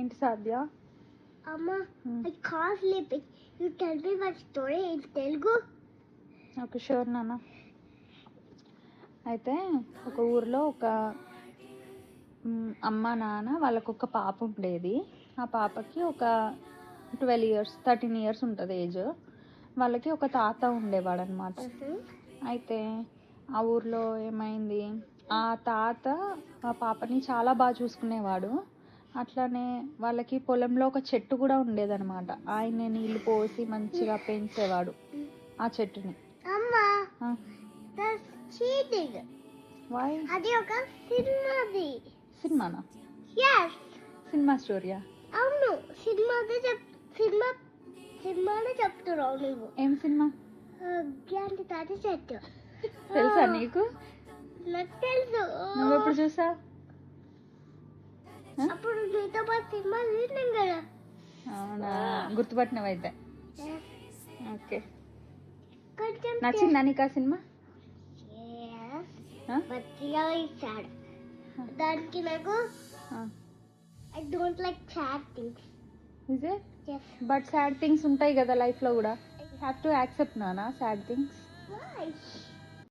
ఏంటి సాధ్య? Amma, I can't sleep. You tell me one story in Telugu. Okay sure నాన్న. అయితే ఒక ఊర్లో ఒక అమ్మ నాన్న వాళ్ళకు ఒక పాప ఉండేది. ఆ పాపకి ఒక 12 ఇయర్స్ 13 ఇయర్స్ ఉంటుంది ఏజ్. వాళ్ళకి ఒక తాత ఉండేవాడు అనమాట. అయితే ఆ ఊర్లో ఏమైంది, ఆ తాత ఆ పాపని చాలా బాగా చూసుకునేవాడు. అట్లానే వాళ్ళకి పొలంలో ఒక చెట్టు కూడా ఉండేదన్నమాట. ఆయనే నీళ్ళు పోసి మంచిగా పెంచేవాడు ఆ చెట్టుని. Amma, that's cheating. వై? అది ఒక సినిమాది. సినిమానా? Yes. సినిమా స్టోరీయా? అవును, సినిమానే చెప్తున్నావు నువ్వు. ఏం సినిమా? గంటి తాటి చెట్టు. తెలుసా నీకు? నాకు తెలుసు. నువ్వు ఎప్పుడు చూసావు? అప్పుడు నీతో పాటు సినిమా చూసినాం కదా. అవునా, గుర్తుపట్టినవైతే. ఓకే, కొంచెం నచ్చిందా నీకు ఆ సినిమా? మంచిగా ఇచ్చాడు. దానికి నాకు I don't like sad things. Is it? But sad things ఉంటాయి కదా లైఫ్లో కూడా. హ్యావ్ టు యాక్సెప్ట్ నానా సాడ్ థింగ్స్. Why?